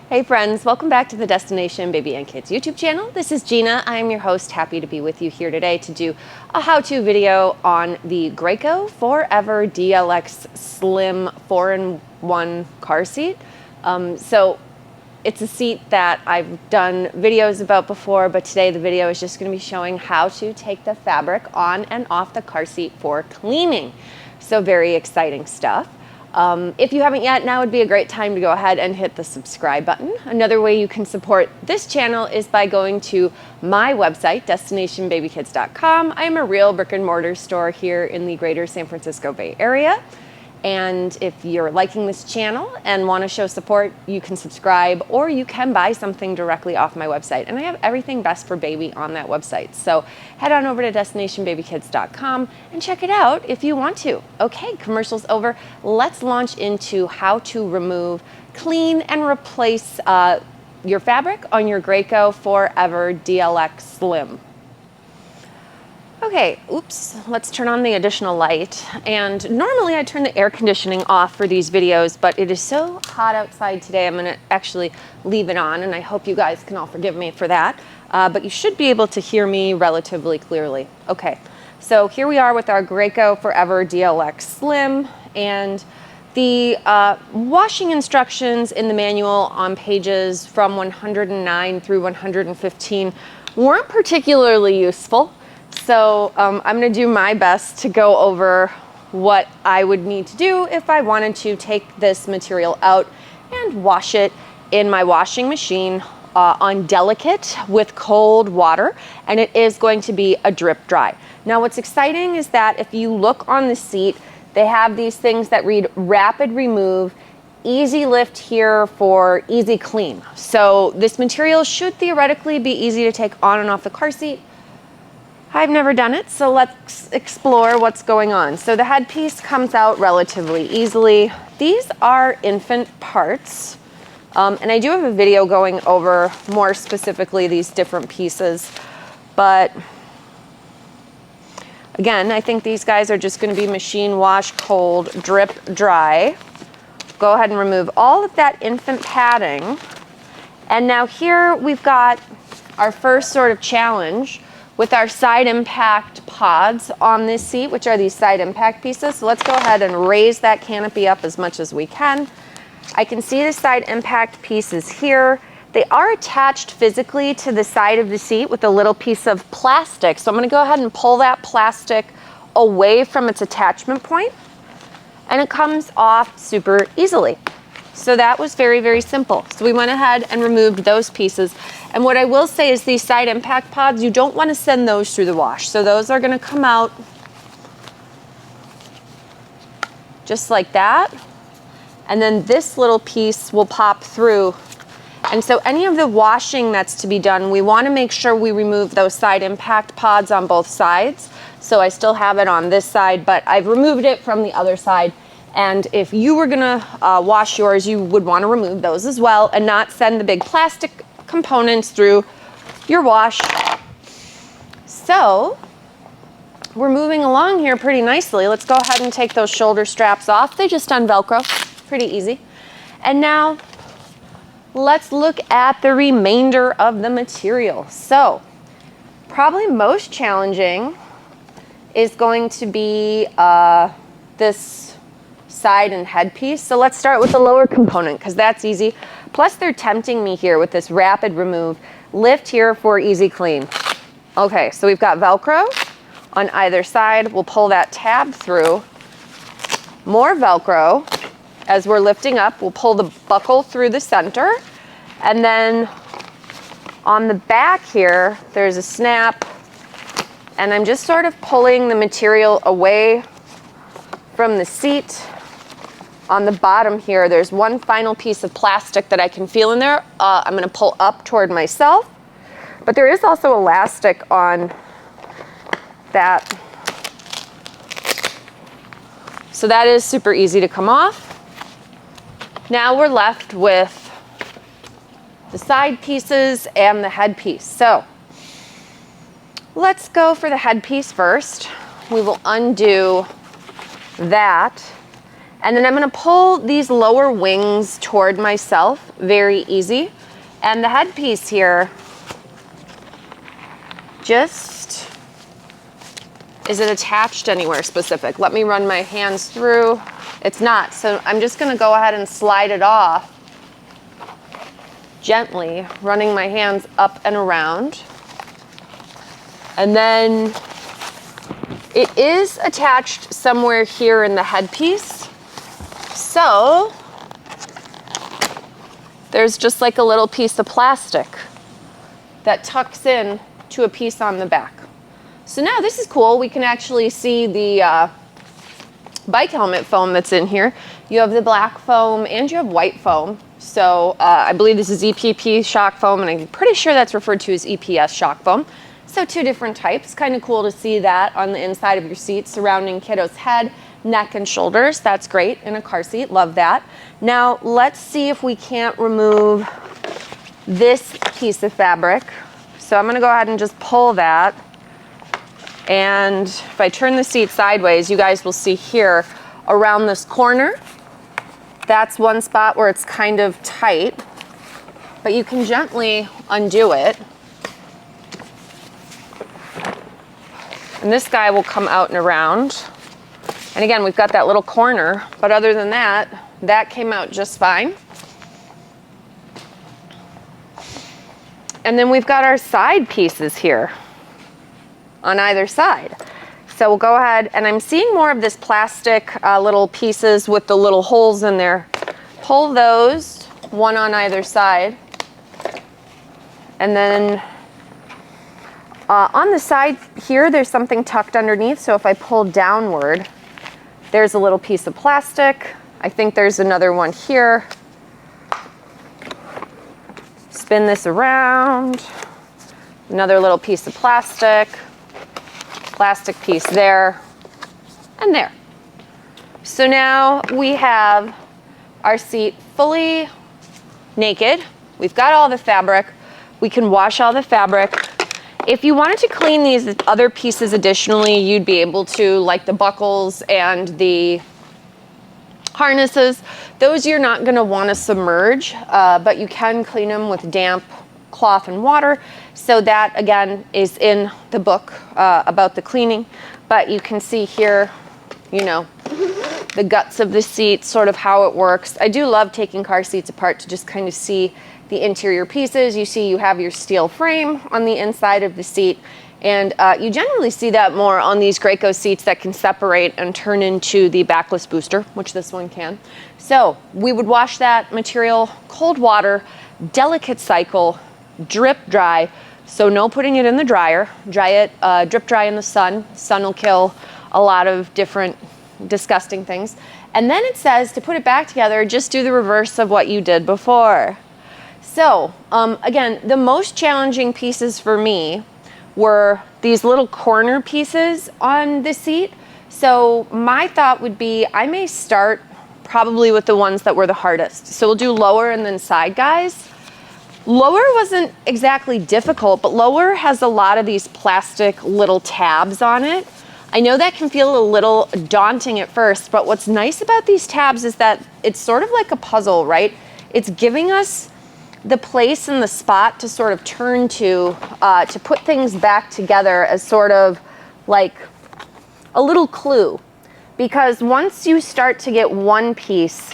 Hey friends, welcome back to the Destination Baby and Kids YouTube channel. This is Gina. I am your host. Happy to be with you here today to do a how-to video on the Graco 4Ever DLX Slim 4-in-1 car seat. So it's a seat that I've done videos about before, but today the video is just going to be showing how to take the fabric on and off the car seat for cleaning. So very exciting stuff. If you haven't yet, now would be a great time to go ahead and hit the subscribe button. Another way you can support this channel is by going to my website, destinationbabykids.com. I am a real brick and mortar store here in the greater San Francisco Bay Area. And if you're liking this channel and want to show support, you can subscribe or you can buy something directly off my website. And I have everything best for baby on that website. So head on over to destinationbabykids.com and check it out if you want to. Okay, commercials over. Let's launch into how to remove, clean, and replace your fabric on your Graco 4Ever DLX Slim. Okay, oops, let's turn on the additional light. And normally I turn the air conditioning off for these videos, but it is so hot outside today, I'm gonna actually leave it on, and I hope you guys can all forgive me for that. But you should be able to hear me relatively clearly. Okay, so here we are with our Graco 4Ever DLX Slim, and the washing instructions in the manual on pages from 109 through 115 weren't particularly useful. So I'm going to do my best to go over what I would need to do if I wanted to take this material out and wash it in my washing machine on delicate with cold water, and it is going to be a drip dry. Now what's exciting is that if you look on the seat, they have these things that read rapid remove, easy lift here for easy clean. So this material should theoretically be easy to take on and off the car seat. I've never done it, so let's explore what's going on. So the headpiece comes out relatively easily. These are infant parts, and I do have a video going over more specifically these different pieces, but again, I think these guys are just going to be machine wash, cold, drip dry. Go ahead and remove all of that infant padding. And now here we've got our first sort of challenge with our side impact pods on this seat, which are these side impact pieces. So let's go ahead and raise that canopy up as much as we can. I can see the side impact pieces here. They are attached physically to the side of the seat with a little piece of plastic. So I'm gonna go ahead and pull that plastic away from its attachment point, and it comes off super easily. So that was very, very simple. So we went ahead and removed those pieces. And what I will say is these side impact pods, you don't want to send those through the wash. So those are going to come out just like that. And then this little piece will pop through. And so any of the washing that's to be done, we want to make sure we remove those side impact pods on both sides. So I still have it on this side, but I've removed it from the other side. And if you were gonna wash yours, you would want to remove those as well and not send the big plastic components through your wash. So we're moving along here pretty nicely. Let's go ahead and take those shoulder straps off. They just un-Velcro, pretty easy. And now let's look at the remainder of the material. So probably most challenging is going to be this side and headpiece. So let's start with the lower component because that's easy. Plus they're tempting me here with this rapid remove. Lift here for easy clean. Okay, so we've got Velcro on either side. We'll pull that tab through. More Velcro. As we're lifting up, we'll pull the buckle through the center. And then on the back here, there's a snap. And I'm just sort of pulling the material away from the seat. On the bottom here, there's one final piece of plastic that I can feel in there. I'm gonna pull up toward myself, but there is also elastic on that. So that is super easy to come off. Now we're left with the side pieces and the headpiece. So let's go for the headpiece first. We will undo that. And then I'm gonna pull these lower wings toward myself, very easy. And the headpiece here, just, is it attached anywhere specific? Let me run my hands through. It's not, so I'm just gonna go ahead and slide it off gently, running my hands up and around. And then it is attached somewhere here in the headpiece. So there's just like a little piece of plastic that tucks in to a piece on the back. So now this is cool. We can actually see the bike helmet foam that's in here. You have the black foam and you have white foam. So I believe this is EPP shock foam, and I'm pretty sure that's referred to as EPS shock foam. So two different types. Kind of cool to see that on the inside of your seat surrounding kiddo's head, neck, and shoulders. That's great in a car seat. Love that. Now let's see if we can't remove this piece of fabric. So I'm gonna go ahead and just pull that. And if I turn the seat sideways, you guys will see here around this corner, that's one spot where it's kind of tight, but you can gently undo it. And this guy will come out and around. And again, we've got that little corner, but other than that, that came out just fine. And then we've got our side pieces here on either side. So we'll go ahead, and I'm seeing more of this plastic little pieces with the little holes in there. Pull those, one on either side. And then on the side here, there's something tucked underneath. So if I pull downward, there's a little piece of plastic. I think there's another one here. Spin this around. Another little piece of plastic piece there, and there. So now we have our seat fully naked. We've got all the fabric. We can wash all the fabric. If you wanted to clean these other pieces additionally, you'd be able to, like the buckles and the harnesses. Those you're not gonna wanna submerge, but you can clean them with damp cloth and water. So that again is in the book about the cleaning, but you can see here, you know, the guts of the seat, sort of how it works. I do love taking car seats apart to just kind of see the interior pieces. You see you have your steel frame on the inside of the seat, and you generally see that more on these Graco seats that can separate and turn into the backless booster, which this one can. So we would wash that material, cold water, delicate cycle, drip dry. So no putting it in the dryer. Dry it, drip dry in the sun. Sun will kill a lot of different disgusting things. And then it says to put it back together, just do the reverse of what you did before. So again, the most challenging pieces for me were these little corner pieces on the seat. So my thought would be, I may start probably with the ones that were the hardest. So we'll do lower and then side guys. Lower wasn't exactly difficult, but lower has a lot of these plastic little tabs on it. I know that can feel a little daunting at first, but what's nice about these tabs is that it's sort of like a puzzle, right? It's giving us the place and the spot to sort of turn to put things back together as sort of like a little clue. Because once you start to get one piece,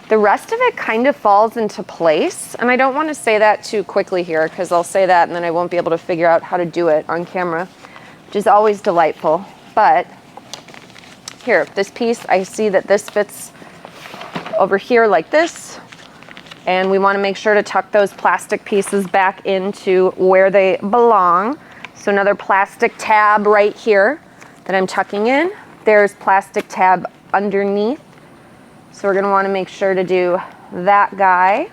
the rest of it kind of falls into place. And I don't want to say that too quickly here, because I'll say that and then I won't be able to figure out how to do it on camera, which is always delightful. But here, this piece, I see that this fits over here like this. And we want to make sure to tuck those plastic pieces back into where they belong. So another plastic tab right here that I'm tucking in. There's plastic tab underneath. So we're going to want to make sure to do that guy.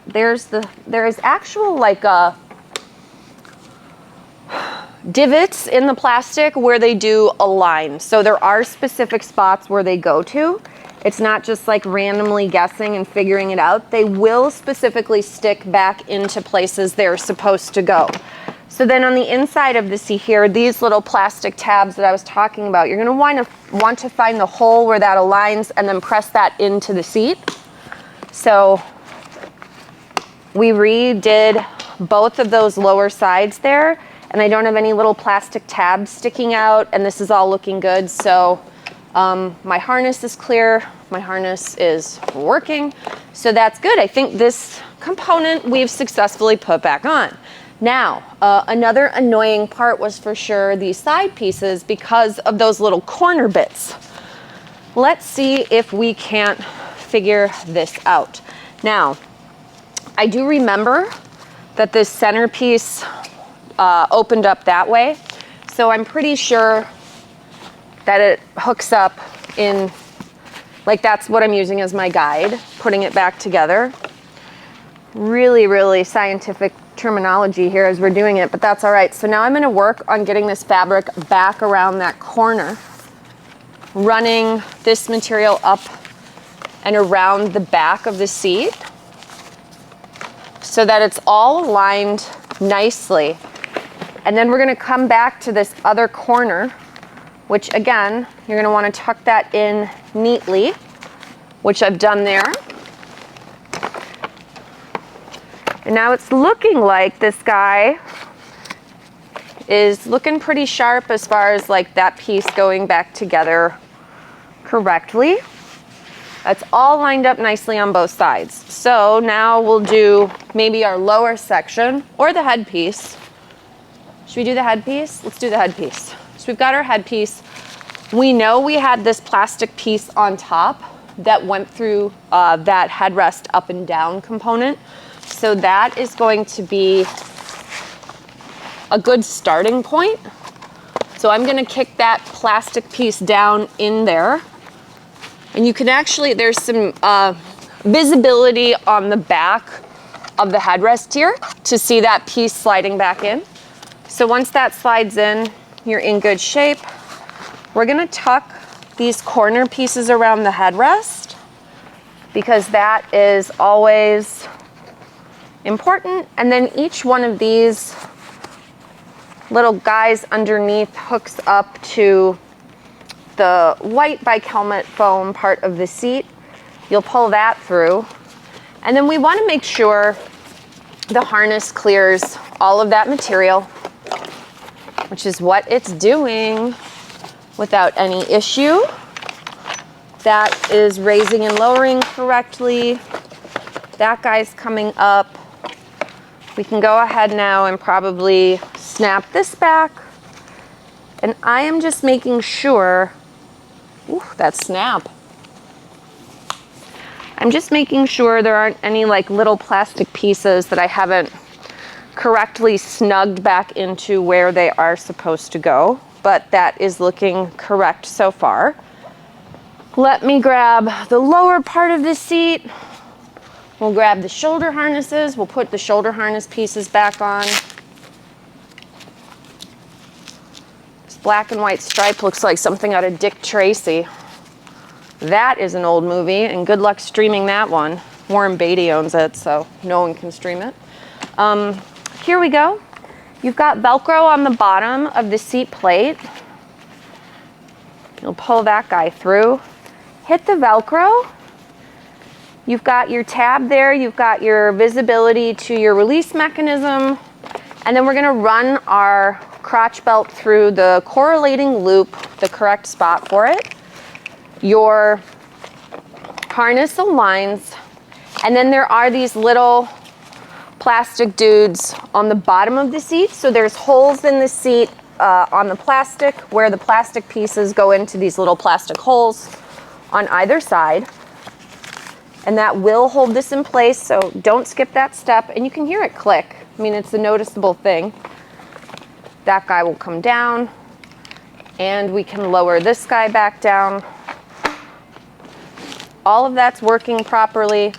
There's actual like divots in the plastic where they do align. So there are specific spots where they go to. It's not just like randomly guessing and figuring it out. They will specifically stick back into places they're supposed to go. So then on the inside of the seat here, these little plastic tabs that I was talking about, you're going to want to find the hole where that aligns and then press that into the seat. So we redid both of those lower sides there, and I don't have any little plastic tabs sticking out, and this is all looking good. So my harness is clear, my harness is working, so that's good. I think this component we've successfully put back on. Now, another annoying part was for sure these side pieces because of those little corner bits. Let's see if we can't figure this out. Now, I do remember that this centerpiece opened up that way, so I'm pretty sure that it hooks up in, like that's what I'm using as my guide, putting it back together. Really, really scientific terminology here as we're doing it, but that's all right. So now I'm gonna work on getting this fabric back around that corner, running this material up and around the back of the seat so that it's all aligned nicely. And then we're gonna come back to this other corner, which again, you're gonna wanna tuck that in neatly, which I've done there. And now it's looking like this guy is looking pretty sharp as far as like that piece going back together correctly. That's all lined up nicely on both sides. So now we'll do maybe our lower section or the headpiece. Should we do the headpiece? Let's do the headpiece. So we've got our headpiece. We know we had this plastic piece on top that went through that headrest up and down component. So that is going to be a good starting point. So I'm gonna kick that plastic piece down in there. And you can actually, there's some visibility on the back of the headrest here to see that piece sliding back in. So once that slides in, you're in good shape. We're gonna tuck these corner pieces around the headrest because that is always important. And then each one of these little guys underneath hooks up to the white bike-helmet foam part of the seat. You'll pull that through. And then we want to make sure the harness clears all of that material, which is what it's doing without any issue. That is raising and lowering correctly. That guy's coming up. We can go ahead now and probably snap this back. And I am just making sure, ooh, that snap. I'm just making sure there aren't any like little plastic pieces that I haven't correctly snugged back into where they are supposed to go, but that is looking correct so far. Let me grab the lower part of the seat. We'll grab the shoulder harnesses. We'll put the shoulder harness pieces back on. This black and white stripe looks like something out of Dick Tracy. That is an old movie, and good luck streaming that one. Warren Beatty owns it, so no one can stream it. Here we go. You've got Velcro on the bottom of the seat plate. You'll pull that guy through. Hit the Velcro. You've got your tab there, you've got your visibility to your release mechanism, and then we're gonna run our crotch belt through the correlating loop, the correct spot for it. Your harness aligns, and then there are these little plastic dudes on the bottom of the seat. So there's holes in the seat on the plastic where the plastic pieces go into these little plastic holes on either side. And that will hold this in place, so don't skip that step. And you can hear it click. I mean, it's a noticeable thing. That guy will come down, and we can lower this guy back down. All of that's working properly.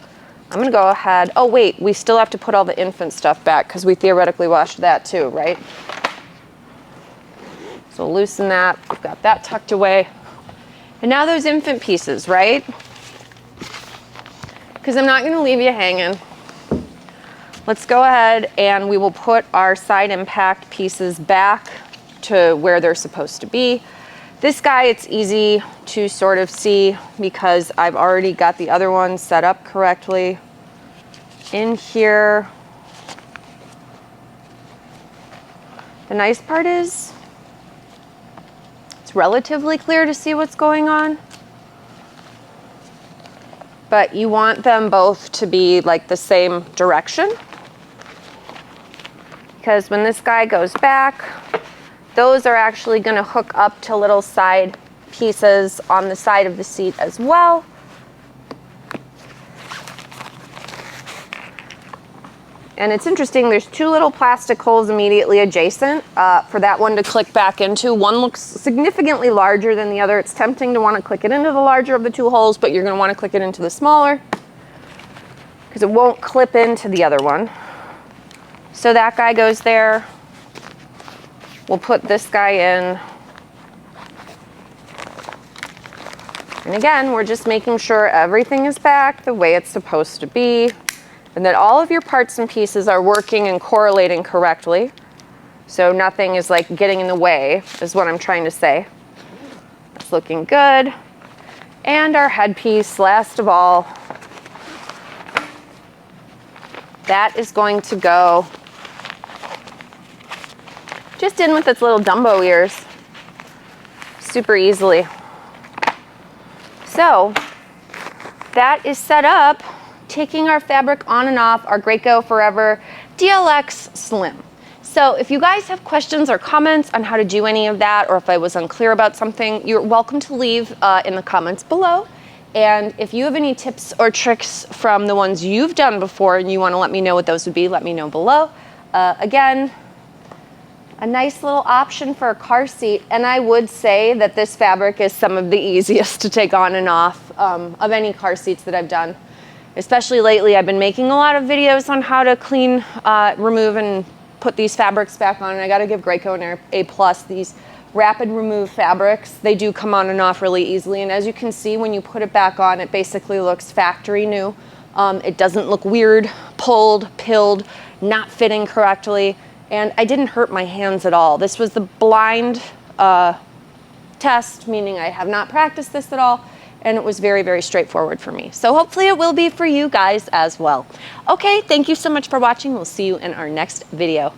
I'm gonna go ahead. Oh wait, we still have to put all the infant stuff back because we theoretically washed that too, right? So loosen that, we've got that tucked away. And now those infant pieces, right? Because I'm not gonna leave you hanging. let's go ahead and we will put our side impact pieces back to where they're supposed to be. This guy, it's easy to sort of see because I've already got the other one set up correctly. In here, the nice part is it's relatively clear to see what's going on, but you want them both to be like the same direction, because when this guy goes back, those are actually going to hook up to little side pieces on the side of the seat as well. And it's interesting, there's two little plastic holes immediately adjacent for that one to click back into. One looks significantly larger than the other. It's tempting to want to click it into the larger of the two holes, but you're going to want to click it into the smaller because it won't clip into the other one. So that guy goes there. We'll put this guy in. And again, we're just making sure everything is back the way it's supposed to be, and that all of your parts and pieces are working and correlating correctly. So nothing is like getting in the way, is what I'm trying to say. It's looking good. And our headpiece, last of all, that is going to go just in with its little Dumbo ears, super easily. So that is set up, taking our fabric on and off our Graco 4Ever DLX Slim. So if you guys have questions or comments on how to do any of that, or if I was unclear about something, you're welcome to leave in the comments below. And if you have any tips or tricks from the ones you've done before and you want to let me know what those would be, let me know below. Again, a nice little option for a car seat, and I would say that this fabric is some of the easiest to take on and off of any car seats that I've done. Especially lately, I've been making a lot of videos on how to clean, remove, and put these fabrics back on, and I gotta give Graco an A+. These rapid remove fabrics, they do come on and off really easily, and as you can see, when you put it back on, it basically looks factory new. It doesn't look weird, pulled, pilled, not fitting correctly. And I didn't hurt my hands at all. This was the blind test, meaning I have not practiced this at all, and it was very, very straightforward for me. So hopefully it will be for you guys as well. Okay, thank you so much for watching. We'll see you in our next video.